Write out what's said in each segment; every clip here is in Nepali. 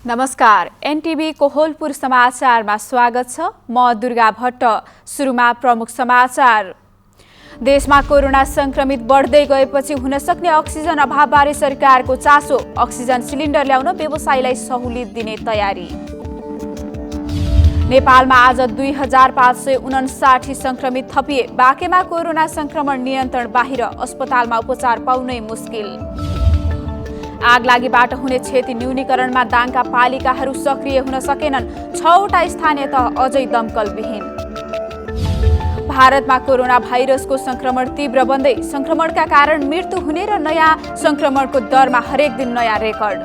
नमस्कार, एनटिभी कोहलपुर समाचारमा स्वागत छ। म दुर्गा भट्ट। सुरुमा प्रमुख समाचार। देशमा कोरोना संक्रमित बढ्दै गएपछि हुन सक्ने अक्सिजन अभावबारे सरकारको चासो। अक्सिजन सिलिन्डर ल्याउन व्यवसायीलाई सहुलियत दिने तयारी। नेपालमा आज 2559 संक्रमित थपिए। बाँकेमा कोरोना संक्रमण नियन्त्रण बाहिर, अस्पतालमा उपचार पाउनै मुस्किल। आगलागीबाट हुने क्षति न्यूनीकरणमा दाङका पालिकाहरू सक्रिय हुन सकेनन्। 6वटा स्थानीय तह अझै दमकलविहीन। भारतमा कोरोना भाइरसको संक्रमण तीव्र बन्दै, संक्रमणका कारण मृत्यु हुने र नयाँ संक्रमणको दरमा हरेक दिन नयाँ रेकर्ड।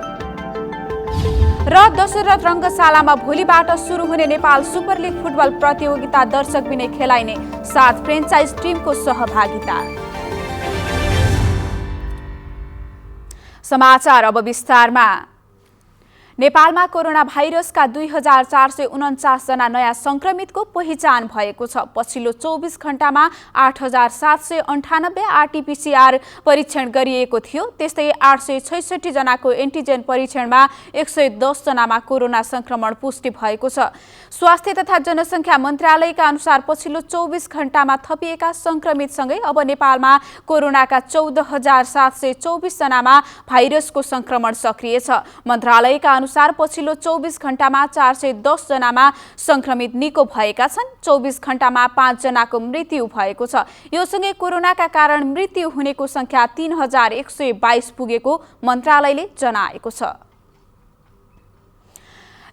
र दशरथ रङ्गशालामा भोलिबाट सुरु हुने नेपाल सुपर लिग फुटबल प्रतियोगिता दर्शक बिनै खेलाइने, 7 फ्रेन्चाइज टिमको सहभागिता। समाचार अब विस्तारमा। नेपालमा कोरोना भाइरसका 2449 जना नयाँ संक्रमितको पहिचान भएको छ। पछिल्लो 24 घण्टामा 8798 आरटीपीसीआर परीक्षण गरिएको थियो। त्यस्तै 866 जनाको एन्टिजेन परीक्षणमा 110 जनामा कोरोना संक्रमण पुष्टि भएको छ। स्वास्थ्य तथा जनसङ्ख्या मन्त्रालयका अनुसार पछिल्लो 24 घण्टामा थपिएका संक्रमितसँगै अब नेपालमा कोरोनाका 14724 जनामा भाइरसको संक्रमण सक्रिय छ। मन्त्रालयका अनुसार पछिल्लो 24 घण्टामा 410 जनामा संक्रमित निको भएका छन्। 24 घण्टामा 5 जनाको मृत्यु भएको छ। यो सँगै कोरोनाका कारण मृत्यु हुनेको संख्या 3122 पुगेको मन्त्रालयले जनाएको छ।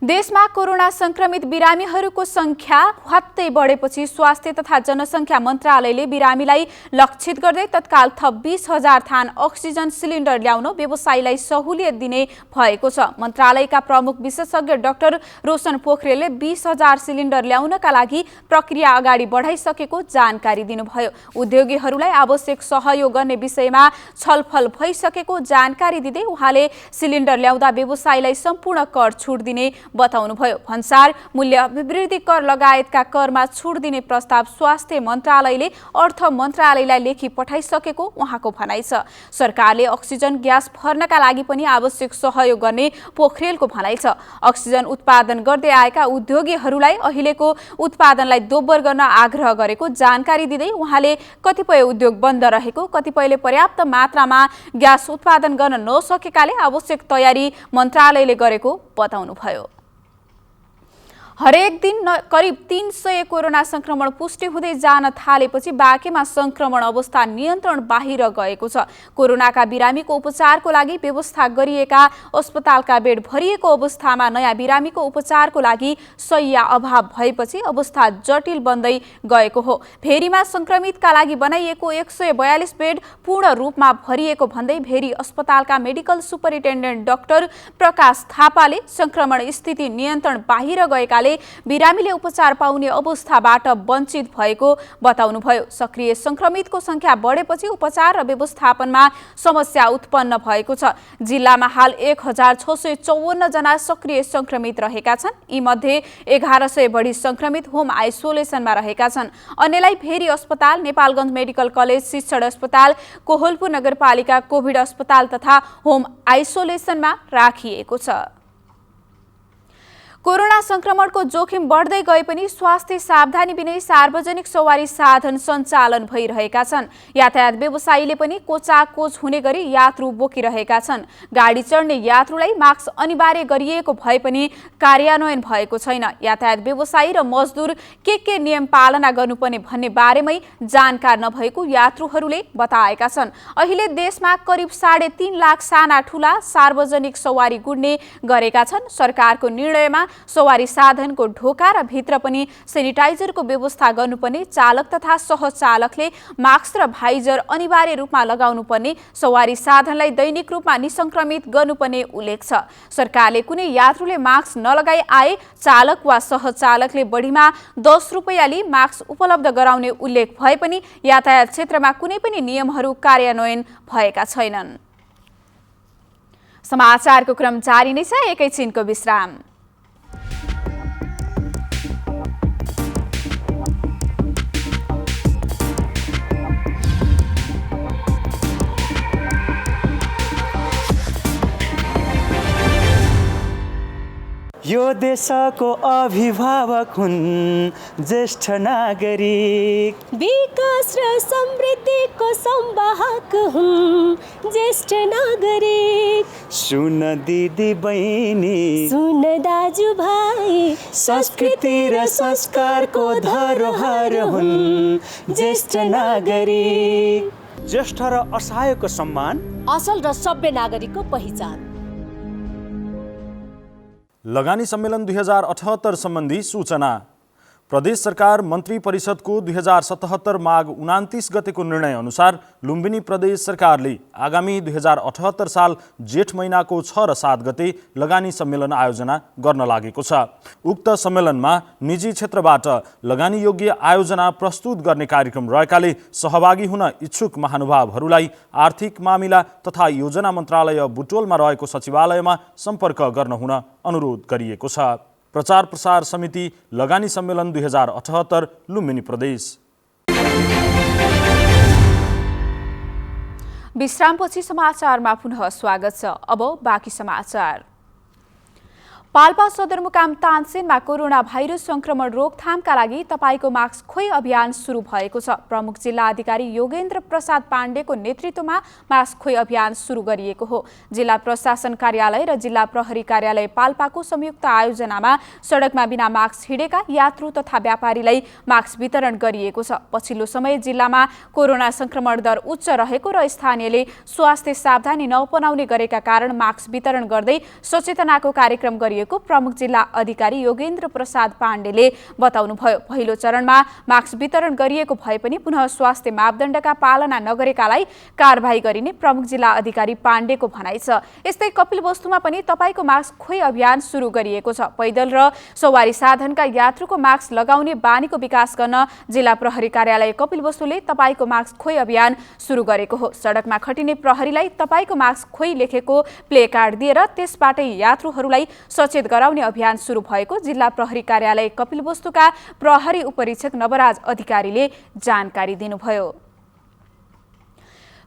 देशमा कोरोना संक्रमित बिरामीहरूको संख्या हत्तै बढेपछि स्वास्थ्य तथा जनसङ्ख्या मन्त्रालयले बिरामीलाई लक्षित गर्दै तत्काल थप 20,000 थान अक्सिजन सिलिन्डर ल्याउन व्यवसायीलाई सहुलियत दिने भएको छ। मन्त्रालयका प्रमुख विशेषज्ञ डाक्टर रोशन पोखरेलले 20,000 सिलिन्डर ल्याउनका लागि प्रक्रिया अगाडि बढाइसकेको जानकारी दिनुभयो। उद्योगीहरूलाई आवश्यक सहयोग गर्ने विषयमा छलफल भइसकेको जानकारी दिँदै उहाँले सिलिन्डर ल्याउँदा व्यवसायीलाई सम्पूर्ण कर छुट दिने बताउनुभयो। भन्सार, मूल्य अभिवृद्धि कर लगायतका करमा छुट दिने प्रस्ताव स्वास्थ्य मन्त्रालयले अर्थ मन्त्रालयलाई लेखी पठाइसकेको उहाँको भनाइ छ। सरकारले अक्सिजन ग्यास भर्नका लागि पनि आवश्यक सहयोग गर्ने पोखरेलको भनाइ छ। अक्सिजन उत्पादन गर्दै आएका उद्योगीहरूलाई अहिलेको उत्पादनलाई दोब्बर गर्न आग्रह गरेको जानकारी दिँदै उहाँले कतिपय उद्योग बन्द रहेको, कतिपयले पर्याप्त मात्रामा ग्यास उत्पादन गर्न नसकेकाले आवश्यक तयारी मन्त्रालयले गरेको बताउनुभयो। हरेक दिन करिब 300 कोरोना संक्रमण पुष्टि हुँदै जान थालेपछि बाँकेमा संक्रमण अवस्था नियन्त्रण बाहिर गएको छ। कोरोनाका बिरामीको उपचारको लागि व्यवस्था गरिएका अस्पतालका बेड भरिएको अवस्थामा नयाँ बिरामीको उपचारको लागि शय्या अभाव भएपछि अवस्था जटिल बन्दै गएको हो। भेरीमा संक्रमितका लागि बनाइएको 142 बेड पूर्ण रूपमा भरिएको भन्दै भेरी अस्पतालका मेडिकल सुपरिन्टेन्डेन्ट डाक्टर प्रकाश थापाले संक्रमण स्थिति नियन्त्रण बाहिर गएकाले बिरामीले उपचार पाउने अवस्थाबाट वञ्चित भएको बताउनुभयो। सक्रिय संक्रमितको संख्या बढेपछि उपचार र व्यवस्थापनमा समस्या उत्पन्न भएको छ। जिल्लामा हाल 1654 जना सक्रिय संक्रमित रहेका छन्। यी मध्ये 1100 बढी संक्रमित होम आइसोलेसनमा रहेका छन्। अन्यलाई भेरी अस्पताल, नेपालगञ्ज मेडिकल कलेज, शिक्षण अस्पताल, कोहलपुर नगरपालिका कोभिड अस्पताल तथा होम आइसोलेसनमा राखिएको छ। कोरोना संक्रमणको जोखिम बढ्दै गए पनि स्वास्थ्य सावधानी बिनै सार्वजनिक सवारी साधन सञ्चालन भइरहेका छन्। यातायात व्यवसायीले पनि कोचाकोच हुने गरी यात्रु बोकिरहेका छन्। गाडी चढ्ने यात्रुलाई मास्क अनिवार्य गरिएको भए पनि कार्यान्वयन भएको छैन। यातायात व्यवसायी र मजदुर के नियम पालना गर्नुपर्ने भन्ने बारेमै जानकार नभएको यात्रुहरूले बताएका छन्। अहिले देशमा करिब 3.5 लाख साना ठूला सार्वजनिक सवारी गुड्ने गरेका छन्। सरकारको निर्णयमा सवारी साधनको ढोका र भित्र पनि सेनिटाइजरको व्यवस्था गर्नुपर्ने, चालक तथा सहचालकले मास्क र भाइजर अनिवार्य रूपमा लगाउनुपर्ने, सवारी साधनलाई दैनिक रूपमा निसंक्रमित गर्नुपर्ने उल्लेख छ। सरकारले कुनै यात्रुले मास्क नलगाई आए चालक वा सहचालकले बढीमा 10 रुपैयाँ लिई मास्क उपलब्ध गराउने उल्लेख भए पनि यातायात क्षेत्रमा कुनै पनि नियमहरू कार्यान्वयन भएका छैनन्। समाचारको क्रम जारी नै छ, एकैछिनको विश्राम। यो देशको अभिभावक हुन् ज्येष्ठ नागरिक, विकास र समृद्धिको संवाहक हुन् ज्येष्ठ नागरिक। सुन दिदी बहिनी, सुन दाजुभाइ, संस्कृति र संस्कारको धरोहर हुन् ज्येष्ठ नागरिक। ज्येष्ठ र असहायको सम्मान, असल र सभ्य नागरिकको पहिचान। लगानी सम्मेलन 2078 सम्बन्धी सूचना। प्रदेश सरकार मन्त्री परिषदको 2077 माघ 29 गतेको निर्णय अनुसार लुम्बिनी प्रदेश सरकारले आगामी 2078 साल जेठ महिनाको 6 र 7 गते लगानी सम्मेलन आयोजना गर्न लागेको छ। उक्त सम्मेलनमा निजी क्षेत्रबाट लगानी योग्य आयोजना प्रस्तुत गर्ने कार्यक्रम रहेकाले सहभागी हुन इच्छुक महानुभावहरूलाई आर्थिक मामिला तथा योजना मन्त्रालय बुटोलमा रहेको सचिवालयमा सम्पर्क गर्न हुन अनुरोध गरिएको छ। प्रचार प्रसार समिति लगानी सम्मेलन 2078 लुम्बिनी प्रदेश। विश्रामपछि समाचारमा पुनः स्वागत छ। अब बाँकी समाचार। पाल्पा सदरमुकाम तानसेनमा कोरोना भाइरस संक्रमण रोकथामका लागि तपाईको मास्क खोइ अभियान सुरु भएको छ। प्रमुख जिल्ला अधिकारी योगेन्द्र प्रसाद पाण्डेको नेतृत्वमा मास्क खोइ अभियान सुरु गरिएको हो। जिल्ला प्रशासन कार्यालय र जिल्ला प्रहरी कार्यालय पाल्पाको संयुक्त आयोजनामा सडकमा बिना मास्क हिँडेका यात्रु तथा व्यापारीलाई मास्क वितरण गरिएको छ। पछिल्लो समय जिल्लामा कोरोना संक्रमण दर उच्च रहेको र स्थानीयले स्वास्थ्य सावधानी नअपनाउने गरेका कारण मास्क वितरण गर्दै सचेतनाको कार्यक्रम गरिएको प्रमुख जिल्ला अधिकारी योगेन्द्र प्रसाद पाण्डेले बताउनुभयो। पहिलो चरणमा मास्क वितरण गरिएको भए पनि पुनः स्वास्थ्य मापदण्डका पालना नगरेकालाई कारबाही गरिने प्रमुख जिल्ला अधिकारी पाण्डेको भनाइ छ। यस्तै कपिलवस्तुमा पनि तपाईको मास्क खोइ अभियान सुरु गरिएको छ। पैदल र सवारी साधनका यात्रुको मास्क लगाउने बानीको विकास गर्न जिल्ला प्रहरी कार्यालय कपिलवस्तुले तपाईको मास्क खोइ अभियान सुरु गरेको हो। सडकमा खटिने प्रहरीलाई तपाईको मास्क खोइ लेखेको प्ले कार्ड दिएर त्यसबाटै यात्रुहरूलाई सचेत गराउने अभियान सुरु भएको जिल्ला प्रहरी कार्यालय कपिलवस्तुका प्रहरी उपरीक्षक नवराज अधिकारीले जानकारी दिनुभयो।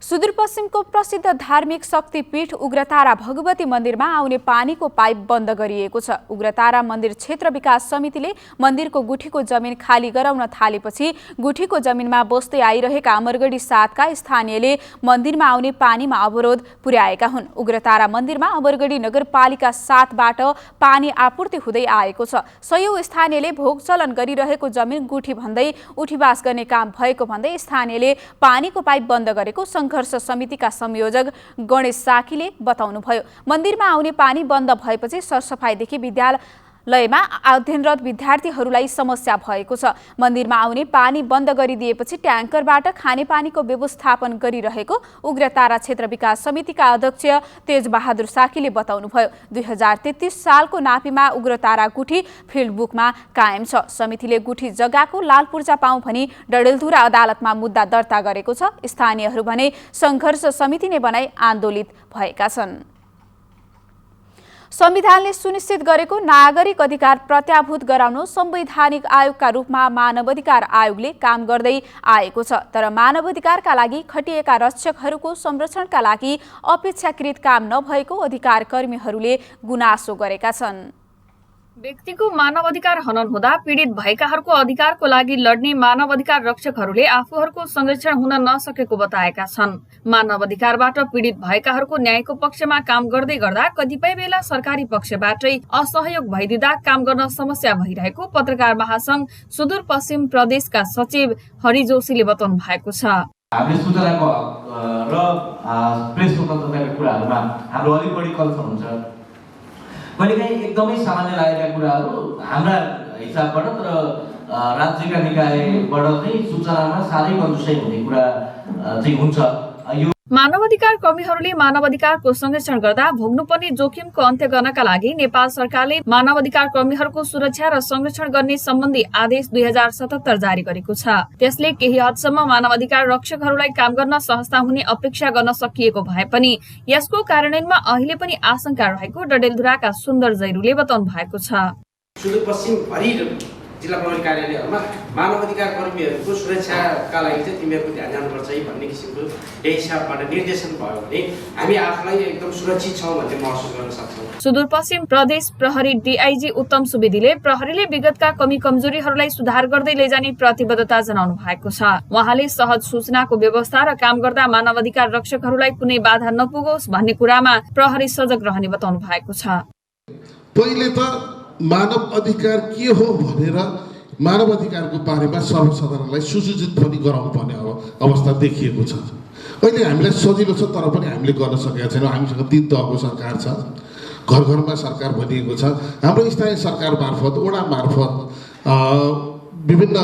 सुदूरपश्चिमको प्रसिद्ध धार्मिक शक्तिपीठ उग्रतारा भगवती मन्दिरमा आउने पानीको पाइप बन्द गरिएको छ। उग्रतारा मन्दिर क्षेत्र विकास समितिले मन्दिरको गुठीको जमिन खाली गराउन थालेपछि गुठीको जमिनमा बस्दै आइरहेका अमरगढी 7 का स्थानीयले मन्दिरमा आउने पानीमा अवरोध पुर्याएका हुन्। उग्रतारा मन्दिरमा अमरगढी नगरपालिका 7 बाट पानी आपूर्ति हुँदै आएको छ। सयौं स्थानीयले भोग चलन गरिरहेको जमिन गुठी भन्दै उठीवास गर्ने काम भएको भन्दै स्थानीयले पानीको पाइप बन्द गरेको संघर्ष समितिका संयोजक गणेश साकीले बताउनुभयो। मन्दिरमा आउने पानी बन्द भएपछि सरसफाइदेखि विद्यालयमा अध्ययनरत विद्यार्थीहरूलाई समस्या भएको छ। मन्दिरमा आउने पानी बन्द गरिदिएपछि ट्याङ्करबाट खानेपानीको व्यवस्थापन गरिरहेको उग्रतारा क्षेत्र विकास समितिका अध्यक्ष तेजबहादुर साकीले बताउनुभयो। 2033 सालको नापीमा उग्रतारा गुठी फिल्ड बुकमा कायम छ। समितिले गुठी जग्गाको लाल पूर्जा पाऊँ भनी डडेलधुरा अदालतमा मुद्दा दर्ता गरेको छ। स्थानीयहरू भने संघर्ष समिति नै बनाई आन्दोलित भएका छन्। संविधानले सुनिश्चित गरेको नागरिक अधिकार प्रत्याभूत गराउन संवैधानिक आयोगका रूपमा मानवाधिकार आयोगले काम गर्दै आएको छ। तर मानवाधिकारका लागि खटिएका रक्षकहरूको संरक्षणका लागि अपेक्षाकृत काम नभएको अधिकार कर्मीहरूले गुनासो गरेका छन्। व्यक्तिको मानवाधिकार हनन हुँदा पीडित भएकाहरूको अधिकारको लागि लड्ने मानवाधिकार रक्षकहरूले आफूहरूको संरक्षण हुन नसकेको बताएका छन्। मानवाधिकारबाट पीडित भएकाहरूको न्यायको पक्षमा काम गर्दै गर्दा कतिपय बेला सरकारी पक्षबाटै असहयोग भइदिँदा काम गर्न समस्या भइरहेको पत्रकार महासंघ सुदूरपश्चिम प्रदेशका सचिव हरि जोशीले बताउनु भएको छ। हामीले सूचनाको र प्रेस स्वतन्त्रताका कुराहरूमा हाम्रो अलिक बढी कल्चर हुन्छ। कहिलेकाहीँ एकदमै सामान्य लागेका कुराहरू हाम्रा हिसाबबाट तर राज्यका निकायबाट चाहिँ सूचनामा साह्रै कन्जुसाइ हुने कुरा चाहिँ हुन्छ। मानवाधिकार कर्मीहरूले मानवाधिकारको संरक्षण गर्दा भोग्नुपर्ने जोखिमको अन्त्य गर्नका लागि नेपाल सरकारले मानवाधिकार कर्मीहरूको सुरक्षा र संरक्षण गर्ने सम्बन्धी आदेश 2077 जारी गरेको छ। त्यसले केही हदसम्म मानवाधिकार रक्षकहरूलाई काम गर्न सहजता हुने अपेक्षा गर्न सकिएको भए पनि यसको कार्यान्वयनमा अहिले पनि आशंका रहेको डडेलधुराका सुन्दर जैरूले बताउनु भएको छ। सुदूरपश्चिम भरि जिल्ला प्रहरी कार्यालयहरूमा मानव अधिकार कर्मीहरूको सुरक्षाका लागि चाहिँ तिमीहरूको ध्यान जानुपर्छ है भन्ने किसिमको यही हिसाबबाट निर्देशन भयो भने हामी आफूलाई एकदम सुरक्षित छौँ भन्ने महसुस गर्न सक्छौँ। सुदूरपश्चिम प्रदेश प्रहरी डीआईजी उत्तम सुवेदीले प्रहरीले विगतका कमी कमजोरीहरूलाई सुधार गर्दै लैजाने प्रतिबद्धता जनाउनु भएको छ। उहाँले सहज सूचनाको व्यवस्था र काम गर्दा मानव अधिकार रक्षकहरूलाई कुनै बाधा नपुगोस् भन्ने कुरामा प्रहरी सजग रहने बताउनु भएको छ। पहिले त मानव अधिकार के हो भनेर मानव अधिकारको बारेमा सर्वसाधारणलाई सुसूचित पनि गराउनु पर्ने अवस्था देखिएको छ। अहिले हामीलाई सजिलो छ, तर पनि हामीले गर्न सकेका छैनौँ। हामीसँग 3 तहको सरकार छ, घर घरमा सरकार भनिएको छ। हाम्रो स्थानीय सरकार मार्फत, वडा मार्फत, विभिन्न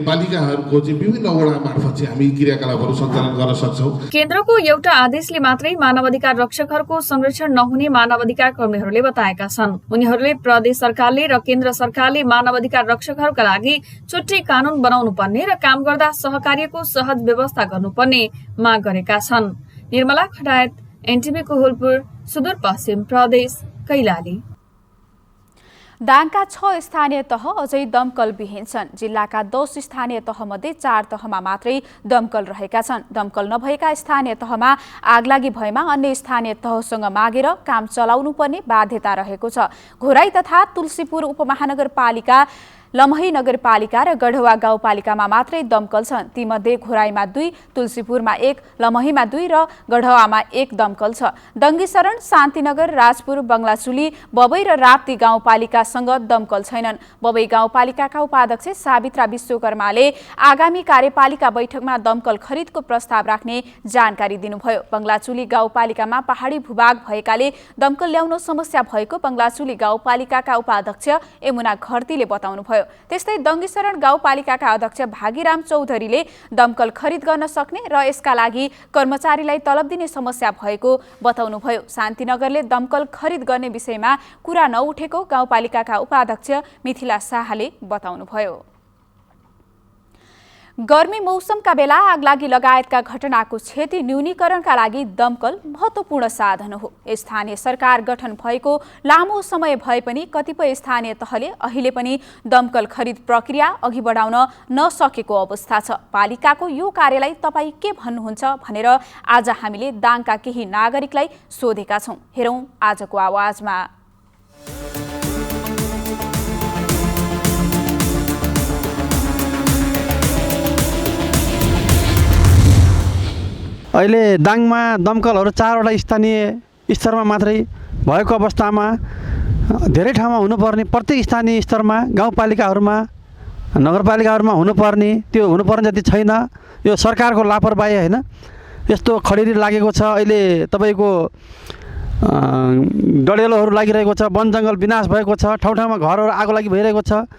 पालिकाहरूको चाहिँ विभिन्न वडा मार्फत चाहिँ हामी क्रियाकलापहरू सञ्चालन गर्न सक्छौँ। केन्द्रको एउटा आदेशले मात्रै मानव अधिकार रक्षकहरूको संरक्षण नहुने मानव अधिकार कर्मीहरूले बताएका छन्। उनीहरूले प्रदेश सरकारले र केन्द्र सरकारले मानव अधिकार रक्षकहरूका लागि छुट्टै कानून बनाउनु पर्ने र काम गर्दा सहकार्यको सहज व्यवस्था गर्नुपर्ने माग गरेका छन्। निर्मला खडायत, एनटिभी कोहलपुर, सुदूरपश्चिम प्रदेश, कैलाली। दाङका 6 स्थानीय तह अझै दमकलविहीन छन्। जिल्लाका 10 स्थानीय तहमध्ये 4 तहमा मात्रै दमकल रहेका छन्। दमकल नभएका स्थानीय तहमा आगलागी भएमा अन्य स्थानीय तहसँग मागेर काम चलाउनु पर्ने बाध्यता रहेको छ। घोराई तथा तुलसीपुर उपमहानगरपालिका, लमही नगरपालिका र गढवा गाउँपालिकामा मात्रै दमकल छन्। तीमध्ये घोराईमा 2, तुलसीपुरमा 1, लमहीमा 2 र गढवामा 1 दमकल छ। डङ्गीशरण, शान्तिनगर, राजपुर, बङ्गलाचुली, बबई र राप्ती गाउँपालिकासँग दमकल छैनन्। बबई गाउँपालिकाका उपाध्यक्ष सावित्रा विश्वकर्माले आगामी कार्यपालिका बैठकमा दमकल खरिदको प्रस्ताव राख्ने जानकारी दिनुभयो। बङ्गलाचुली गाउँपालिकामा पहाडी भूभाग भएकाले दमकल ल्याउन समस्या भएको बङ्गलाचुली गाउँपालिकाका उपाध्यक्ष यमुना घरतीले बताउनुभयो। त्यस्तै डङ्गीशरण गाउँपालिकाका अध्यक्ष भागीराम चौधरीले दमकल खरिद गर्न सक्ने र यसका लागि कर्मचारीलाई तलब दिने समस्या भएको बताउनुभयो। शान्तिनगरले दमकल खरिद गर्ने विषयमा कुरा नउठेको गाउँपालिकाका उपाध्यक्ष मिथिला शाहले बताउनुभयो। गर्मी मौसमका बेला आगलागी लगायतका घटनाको क्षति न्यूनीकरणका लागि दमकल महत्त्वपूर्ण साधन हो। स्थानीय सरकार गठन भएको लामो समय भए पनि कतिपय स्थानीय तहले अहिले पनि दमकल खरिद प्रक्रिया अघि बढाउन नसकेको अवस्था छ। पालिकाको यो कार्यलाई तपाईँ के भन्नुहुन्छ भनेर आज हामीले दाङका केही नागरिकलाई सोधेका छौँ। हेरौँ आजको आवाजमा। अहिले दाङमा दमकलहरू 4वटा स्थानीय स्तरमा मात्रै भएको अवस्थामा धेरै ठाउँमा हुनुपर्ने, प्रत्येक स्थानीय स्तरमा गाउँपालिकाहरूमा, नगरपालिकाहरूमा हुनुपर्ने, त्यो हुनुपर्ने जति छैन। यो सरकारको लापरवाही होइन, यस्तो खडेरी लागेको छ। अहिले तपाईँको डडेलोहरू लागिरहेको छ, वन जङ्गल विनाश भएको छ, ठाउँ ठाउँमा घरहरू आगो लागि भइरहेको छ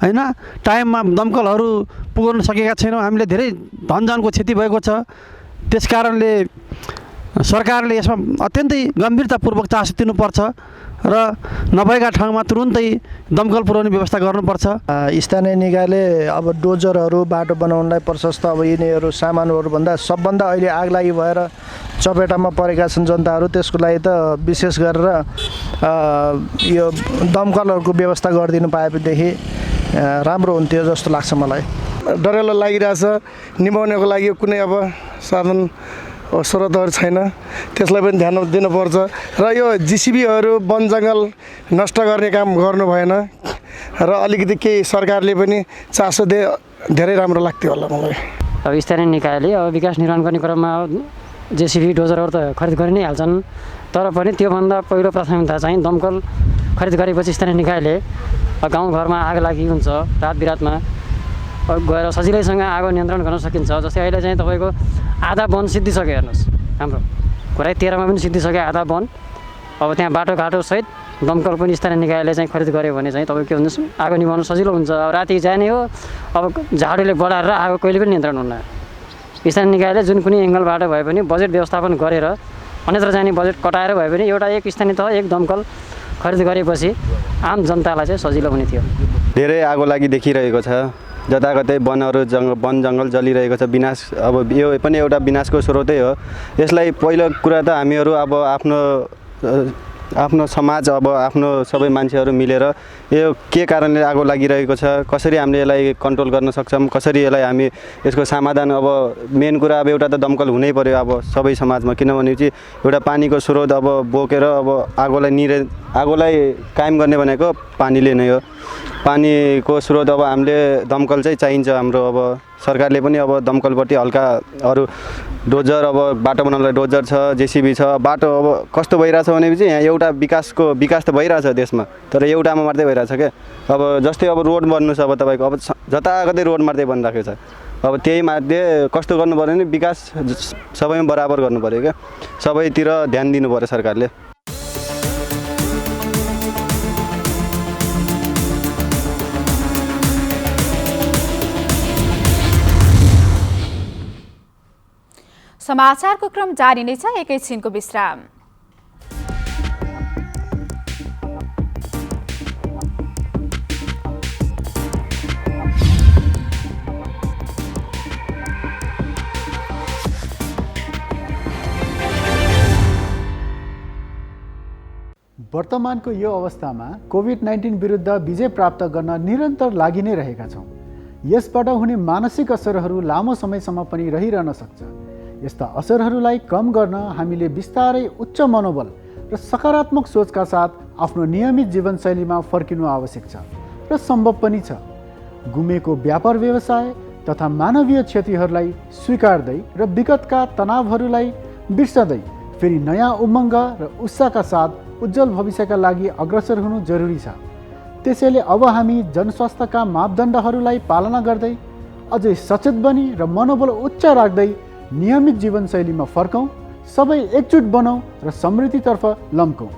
होइन। टाइममा दमकलहरू पुग्न सकेका छैनौँ। हामीले धेरै धनजनको क्षति भएको छ। त्यसकारणले सरकारले यसमा अत्यन्तै गम्भीरतापूर्वक चासो दिनुपर्छ र नभएका ठाउँमा तुरुन्तै दमकल पुर्याउने व्यवस्था गर्नुपर्छ। स्थानीय निकायले अब डोजरहरू बाटो बनाउनलाई प्रशस्त अब यिनीहरू सामानहरूभन्दा सबभन्दा अहिले आगलागी भएर चपेटामा परेका छन् जनताहरू। त्यसको लागि त विशेष गरेर यो दमकलहरूको व्यवस्था गरिदिनु पाएदेखि राम्रो हुन्थ्यो जस्तो लाग्छ मलाई। डरेलो लागिरहेछ, निभाउनको लागि कुनै अब साधन स्रोतहरू छैन, त्यसलाई पनि ध्यान दिनुपर्छ। र यो जिसिबीहरू वन जङ्गल नष्ट गर्ने काम गर्नु भएन र अलिकति केही सरकारले पनि चासो दिए धेरै राम्रो लाग्थ्यो होला मलाई। अब स्थानीय निकायले अब विकास निर्माण गर्ने क्रममा जेसिबी डोजरहरू त खरिद गरि नै हाल्छन्, तर पनि त्योभन्दा पहिलो प्राथमिकता चाहिँ दमकल खरिद गरेपछि स्थानीय निकायले गाउँघरमा आग लागि हुन्छ, रात बिरातमा गएर सजिलैसँग आगो नियन्त्रण गर्न सकिन्छ। जस्तै अहिले चाहिँ तपाईँको आधा वन सिद्धिसक्यो, हेर्नुहोस् हाम्रो घोराई 13मा पनि सिद्धिसक्यो आधा वन। अब त्यहाँ बाटोघाटोसहित दमकल पनि स्थानीय निकायले चाहिँ खरिद गर्यो भने चाहिँ तपाईँको के हुन्छ, आगो निभाउनु सजिलो हुन्छ। अब राति जाने हो, अब झाडुले बढाएर आगो कहिले पनि नियन्त्रण हुन्न। स्थानीय निकायले जुन कुनै एङ्गलबाट भए पनि बजेट व्यवस्थापन गरेर अन्यत्र जाने बजेट कटाएर भए पनि एउटा एक स्थानीय तह एक दमकल खरिद गरेपछि आम जनतालाई चाहिँ सजिलो हुने थियो। धेरै आगो लागि देखिरहेको छ, जताकतै वन जङ्गल जलिरहेको छ, विनाश। अब यो पनि एउटा विनाशको स्रोतै हो। यसलाई पहिलो कुरा त हामीहरू अब आफ्नो आफ्नो समाज अब आफ्नो सबै मान्छेहरू मिलेर यो के कारणले आगो लागिरहेको छ, कसरी हामीले यसलाई कन्ट्रोल गर्न सक्छौँ, कसरी यसलाई हामी यसको समाधान, अब मेन कुरा अब एउटा त दमकल हुनै पर्यो अब सबै समाजमा, किनभने चाहिँ एउटा पानीको स्रोत अब बोकेर अब आगोलाई कायम गर्ने भनेको पानीले नै हो। पानीको स्रोत अब हामीले दमकल चाहिँ चाहिन्छ हाम्रो। अब सरकारले पनि अब दमकलपट्टि हल्का अरू डोजर, अब बाटो बनाउनलाई डोजर छ, जेसिबी छ। बाटो अब कस्तो भइरहेछ भनेपछि यहाँ एउटा विकास त भइरहेछ देशमा, तर एउटामा मात्रै भइरहेछ क्या। अब जस्तै अब रोड बन्नु छ, अब तपाईँको अब जताकतै रोड मात्रै बनिराखेको छ। अब त्यही मध्ये कस्तो गर्नु पर्यो भने विकास सबैमा बराबर गर्नु पर्यो क्या, सबैतिर ध्यान दिनु पर्यो सरकारले। समाचारको क्रम जारी नै छ, एकैछिनको विश्राम। वर्तमानको यो अवस्थामा कोभिड-19 विरुद्ध विजय प्राप्त गर्न निरन्तर लागि नै रहेका छौँ। यसबाट हुने मानसिक असरहरू लामो समयसम्म पनि रहिरहन सक्छ। यस्ता असरहरूलाई कम गर्न हामीले बिस्तारै उच्च मनोबल र सकारात्मक सोचका साथ आफ्नो नियमित जीवनशैलीमा फर्किनु आवश्यक छ र सम्भव पनि छ। गुमेको व्यापार व्यवसाय तथा मानवीय क्षतिहरूलाई स्वीकार्दै र विगतका तनावहरूलाई बिर्सदै फेरि नयाँ उमङ्ग र उत्साहका साथ उज्जवल भविष्यका लागि अग्रसर हुनु जरुरी छ। त्यसैले अब हामी जनस्वास्थ्यका मापदण्डहरूलाई पालना गर्दै अझै सचेत बनी र मनोबल उच्च राख्दै नियमित जीवनशैलीमा फर्कौँ, सबै एकजुट बनौँ र समृद्धितर्फ लम्कौँ।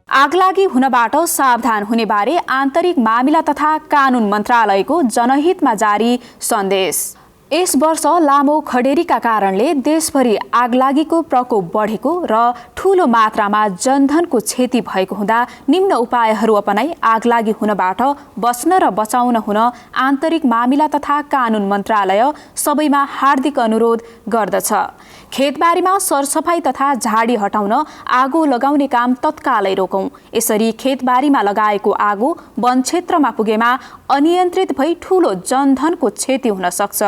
आगलागी हुनबाट सावधान हुने बारे आन्तरिक मामिला तथा कानुन मन्त्रालयको जनहितमा जारी सन्देश। यस वर्ष लामो खडेरीका कारणले देशभरि आगलागीको प्रकोप बढेको र ठूलो मात्रामा जनधनको क्षति भएको हुँदा निम्न उपायहरू अपनाई आगलागी हुनबाट बच्न र बचाउन हुन आन्तरिक मामिला तथा कानुन मन्त्रालय सबैमा हार्दिक अनुरोध गर्दछ। खेतबारीमा सरसफाई तथा झाडी हटाउन आगो लगाउने काम तत्कालै रोकौं। यसरी खेतबारीमा लगाएको आगो वन क्षेत्रमा पुगेमा अनियन्त्रित भई ठूलो जनधनको क्षति हुन सक्छ।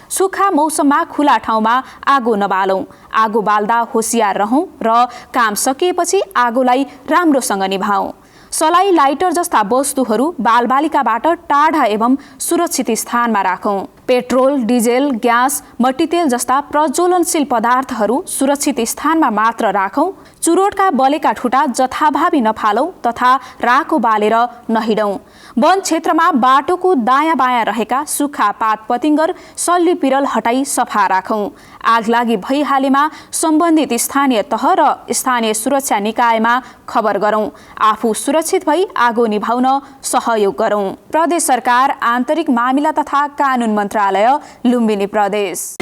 सुक्खा मौसममा खुला ठाउँमा आगो नबालौं। आगो बाल्दा होशियार रहौं र काम सकिएपछि आगोलाई राम्रोसँग निभाऊ। सलाई, लाइटर जस्ता वस्तुहरू बालबालिकाबाट टाढा एवं सुरक्षित स्थानमा राखौं। पेट्रोल, डिजेल, ग्यास, मट्टीतेल जस्ता प्रज्वलनशील पदार्थहरू सुरक्षित स्थानमा मात्र राखौं। चुरोटका बलेका ठुटा जथाभावी नफालौं तथा राको बालेर नहिडौं। वन क्षेत्रमा बाटोको दायाँ बायाँ रहेका सुक्खा पात पतिङ्गर सल्ली पिरल हटाई सफा राखौं। आगलागी भइहालेमा सम्बन्धित स्थानीय तह र स्थानीय सुरक्षा निकायमा खबर गरौं। आफू सुरक्षित भई आगो निभाउन सहयोग गरौं। प्रदेश सरकार, आन्तरिक मामिला तथा कानुन मन्त्रालय, लुम्बिनी प्रदेश।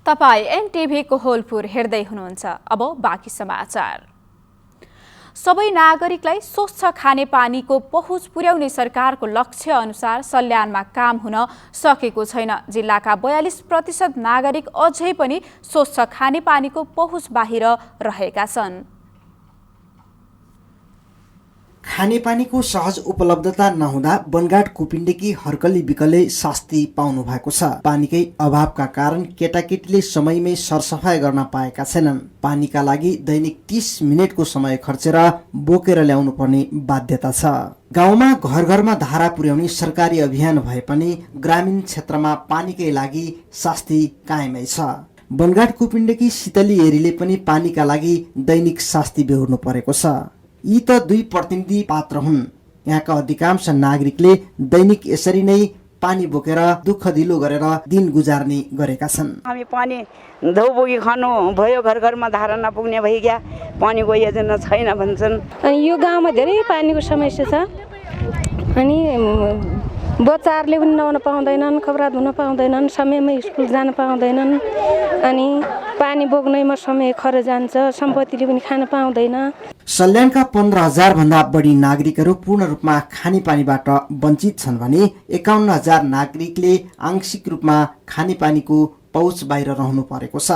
तपाई एनटिभीको होलपुर हेर्दै हुनुहुन्छ। अब बाँकी समाचार। सबै नागरिकलाई स्वच्छ खानेपानीको पहुँच पुर्याउने सरकारको लक्ष्य अनुसार सल्यानमा काम हुन सकेको छैन। जिल्लाका 42% नागरिक अझै पनि स्वच्छ खानेपानीको पहुँच बाहिर रहेका छन्। खानेपानीको सहज उपलब्धता नहुँदा बनगाड कुपिण्डेकी हर्कली विकले शास्ति पाउनु भएको छ। पानीकै अभावका कारण केटाकेटीले समयमै सरसफाई गर्न पाएका छैनन्। पानीका लागि दैनिक 30 मिनेटको समय खर्चेर बोकेर ल्याउनु पर्ने बाध्यता छ। गाउँमा घर घरमा धारा पुर्याउने सरकारी अभियान भए पनि ग्रामीण क्षेत्रमा पानीकै लागि शास्ति कायमै छ। बनगाड कुपिण्डेकी शीतली एरीले पनि पानीका लागि दैनिक शास्ति बेहोर्नु परेको छ। यी त दुई प्रतिनिधि पात्र हुन्। यहाँका अधिकांश नागरिकले दैनिक यसरी नै पानी बोकेर दुःख दिलो गरेर दिन गुजार्ने गरेका छन्। हामी पानी धौबोगी खानु भयो, घर घरमा धारा नपुग्ने भइगया, पानीको योजना छैन भन्छन्। अनि यो गाउँमा धेरै पानीको समस्या छ। अनि बच्चाहरूले पनि नुहाउन पाउँदैनन्, कपडा धुन पाउँदैनन्, समयमा स्कुल जान पाउँदैनन्। अनि पानी बोक्नैमा समय खर जान्छ, सम्पत्तिले पनि खान पाउँदैन। सल्यानका 15,000 भन्दा बढी नागरिकहरू पूर्ण रूपमा खानेपानीबाट वञ्चित छन् भने 51,000 नागरिकले आंशिक रूपमा खानेपानीको पहुँच बाहिर रहनु परेको छ।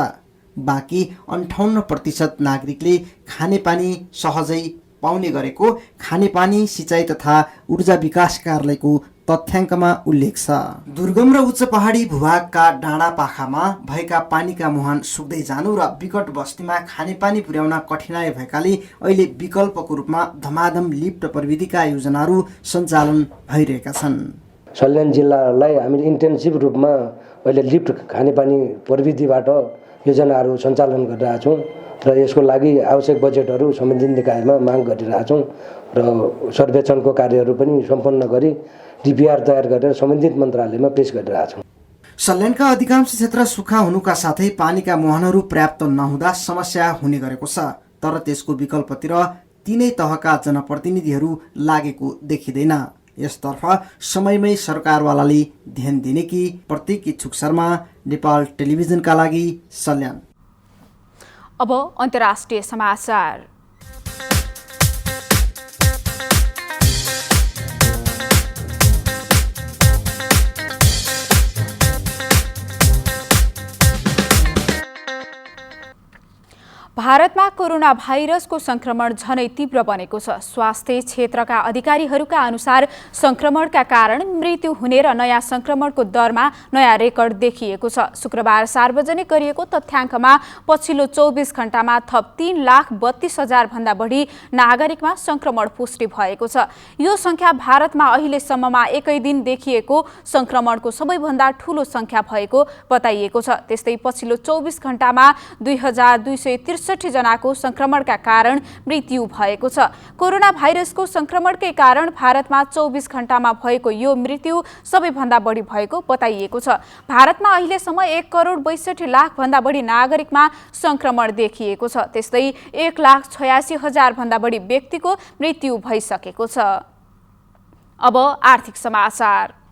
बाँकी 58% नागरिकले खानेपानी सहजै पाउने गरेको खानेपानी सिँचाइ तथा ऊर्जा विकास कार्यालयको तथ्याङ्कमा उल्लेख छ। दुर्गम र उच्च पहाडी भूभागका डाँडा पाखामा भएका पानीका मुहान सुक्दै जानु र विकट बस्तीमा खानेपानी पुर्याउन कठिनाइ भएकाले अहिले विकल्पको रूपमा धमाधम लिफ्ट प्रविधिका योजनाहरू सञ्चालन भइरहेका छन्। सल्यान जिल्लालाई हामीले इन्टेन्सिभ रूपमा अहिले लिफ्ट खानेपानी प्रविधिबाट योजनाहरू सञ्चालन गरिरहेका छौँ र यसको लागि आवश्यक बजेटहरू सम्बन्धित निकायमा माग गरिरहेका छौँ र सर्वेक्षणको कार्यहरू पनि सम्पन्न गरी डिपिआर तयार गरेर सम्बन्धित मन्त्रालयमा पेश गरिरहेका छौँ। सल्यानका अधिकांश क्षेत्र सुक्खा हुनुका साथै पानीका मुहानहरू पर्याप्त नहुँदा समस्या हुने गरेको छ। तर त्यसको विकल्पतिर तीनै तहका जनप्रतिनिधिहरू लागेको देखिँदैन। यसतर्फ समयमै सरकारवालाले ध्यान दिने कि? प्रतीक इच्छुक शर्मा, नेपाल टेलिभिजनका लागि सल्यान। अब अन्तर्राष्ट्रिय समाचार। भारतमा कोरोना भाइरसको संक्रमण झनै तीव्र बनेको छ। स्वास्थ्य क्षेत्रका अधिकारीहरूका अनुसार संक्रमणका कारण मृत्यु हुने र नयाँ संक्रमणको दरमा नयाँ रेकर्ड देखिएको छ। शुक्रबार सार्वजनिक गरिएको तथ्याङ्कमा पछिल्लो 24 घण्टामा थप 3,32,000 भन्दा बढी नागरिकमा संक्रमण पुष्टि भएको छ। यो संख्या भारतमा अहिलेसम्ममा एकै दिन देखिएको संक्रमणको सबैभन्दा ठूलो संख्या भएको बताइएको छ। त्यस्तै पछिल्लो 24 घण्टामा 2,263 जनाको संक्रमणका कारण मृत्यु भएको छ। कोरोना भाइरसको संक्रमणकै कारण भारतमा 24 घण्टामा भएको यो मृत्यु सबैभन्दा बढी भएको बताइएको छ। भारतमा अहिलेसम्म 1,62,00,000 भन्दा बढी नागरिकमा संक्रमण देखिएको छ। त्यस्तै 1,86,000 भन्दा बढी व्यक्तिको मृत्यु भइसकेको छ। अब आर्थिक समाचार।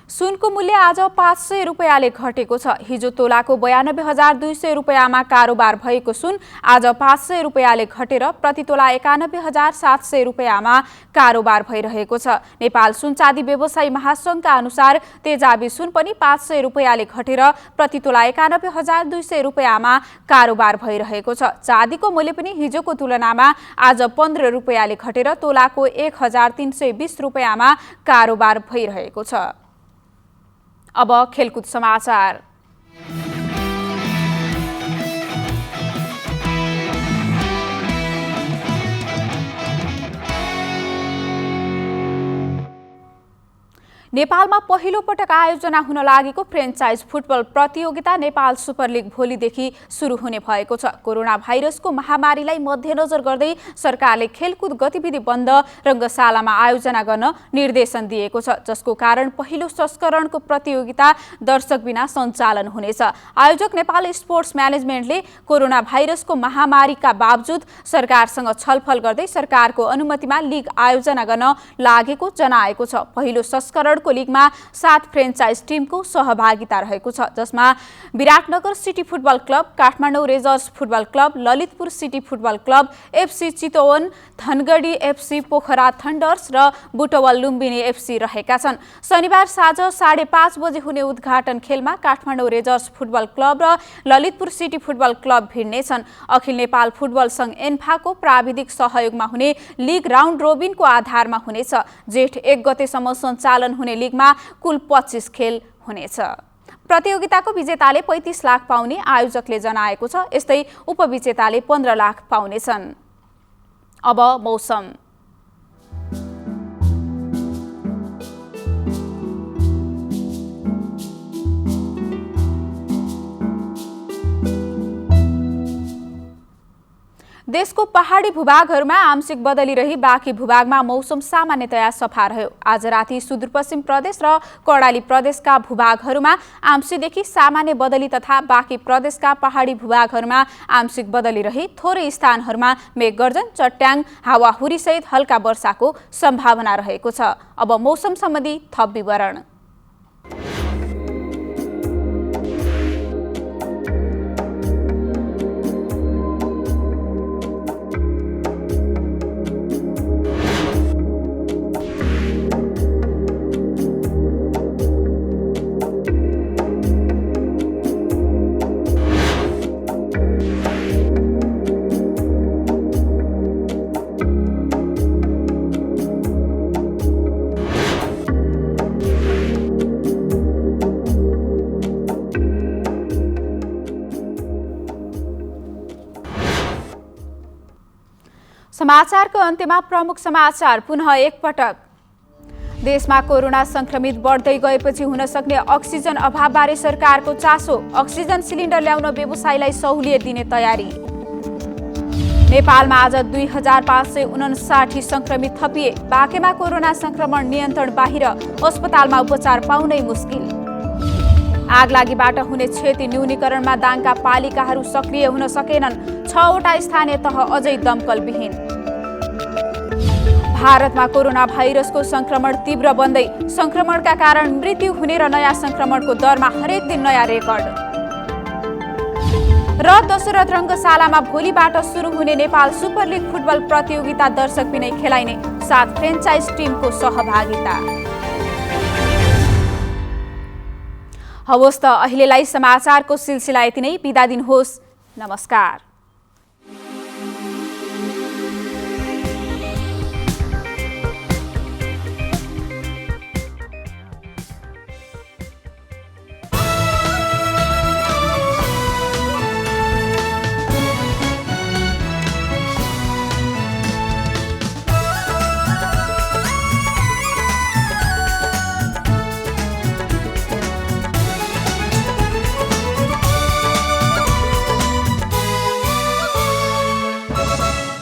सुनको मूल्य आज 500 रुपैयाँले घटेको छ। हिजो तोलाको 92,200 रुपैयाँमा कारोबार भएको सुन आज 500 रुपैयाँले घटेर प्रति तोला 91,700 रुपैयाँमा कारोबार भइरहेको छ। नेपाल सुन चाँदी व्यवसायी महासंघका अनुसार तेजाबी सुन पनि 500 रुपैयाँले घटेर प्रति तोला 91,200 रुपैयाँमा कारोबार भइरहेको छ। चाँदीको मूल्य पनि हिजोको तुलनामा आज 15 रुपैयाँले घटेर तोलाको 1,320 रुपैयाँमा कारोबार भइरहेको छ। अब खेलकुद समाचार। नेपालमा पहिलो पटक आयोजना हुन लागेको फ्रेन्चाइज फुटबल प्रतियोगिता नेपाल सुपर लिग भोलिदेखि सुरु हुने भएको छ। कोरोना भाइरसको महामारीलाई मध्यनजर गर्दै सरकारले खेलकुद गतिविधि बन्द रङ्गशालामा आयोजना गर्न निर्देशन दिएको छ, जसको कारण पहिलो संस्करणको प्रतियोगिता दर्शक बिना सञ्चालन हुनेछ। आयोजक नेपाल स्पोर्ट्स म्यानेजमेन्टले कोरोना भाइरसको महामारीका बावजुद सरकारसँग छलफल गर्दै सरकारको अनुमतिमा लिग आयोजना गर्न लागेको जनाएको छ। पहिलो संस्करण को लिगमा 7 फ्रेन्चाइज टिमको सहभागिता रहेको छ, जसमा Biratnagar city football club, Kathmandu Rayzers football club, Lalitpur city football club, FC Chitwan, Dhangadhi FC, Pokhara thunders र बुटवल लुम्बिनी एफसी रहेका छन्। शनिबार साँझ 5:30 बजे हुने उद्घाटन खेलमा काठमाडौँ रेजर्स फुटबल क्लब र ललितपुर सिटी फुटबल क्लब भिड्नेछन्। अखिल नेपाल फुटबल संघ एन्फाको प्राविधिक सहयोगमा हुने लिग राउन्ड रोबिनको आधारमा हुनेछ। जेठ 1 गतेसम्म सञ्चालन हुने लिगमा कुल 25 खेल हुनेछ। प्रतियोगिताको विजेताले 35 लाख पाउने आयोजकले जनाएको छ। यस्तै उपविजेताले 15 लाख पाउनेछन्। अब मौसम। देशको पहाडी भूभागहरूमा आंशिक बदली रही बाँकी भूभागमा मौसम सामान्यतया सफा रह्यो। आज राति सुदूरपश्चिम प्रदेश र कर्णाली प्रदेशका भूभागहरूमा आंशिकदेखि सामान्य बदली तथा बाँकी प्रदेशका पहाडी भूभागहरूमा आंशिक बदली रही थोरै स्थानहरूमा मेघगर्जन, चट्याङ, हावाहुरीसहित हल्का वर्षाको सम्भावना रहेको छ। अब मौसम सम्बन्धी थप विवरण। समाचारको अन्त्यमा प्रमुख समाचार पुनः एकपटक। देशमा कोरोना संक्रमित बढ्दै गएपछि हुन सक्ने अक्सिजन अभावबारे सरकारको चासो। अक्सिजन सिलिन्डर ल्याउन व्यवसायीलाई सहुलियत दिने तयारी। नेपालमा आज 2559 संक्रमित थपिए। बाँकेमा कोरोना संक्रमण नियन्त्रण बाहिर, अस्पतालमा उपचार पाउनै मुस्किल। आगलागीबाट हुने क्षति न्यूनीकरणमा दाङका पालिकाहरू सक्रिय हुन सकेनन्। 6वटा स्थानीय तह अझै दमकलविहीन। भारतमा कोरोना भाइरसको संक्रमण तीव्र बन्दै, संक्रमणका कारण मृत्यु हुने र नयाँ संक्रमणको दरमा हरेक दिन नयाँ रेकर्ड। र दशरथ रङ्गशालामा भोलिबाट सुरु हुने नेपाल सुपर लिग फुटबल प्रतियोगिता दर्शक बिनै खेलाइने, 7 फ्रेन्चाइज टिमको सहभागिता। हवस् त अहिलेलाई समाचारको सिलसिला यति नै। बिदा दिनुहोस्। नमस्कार।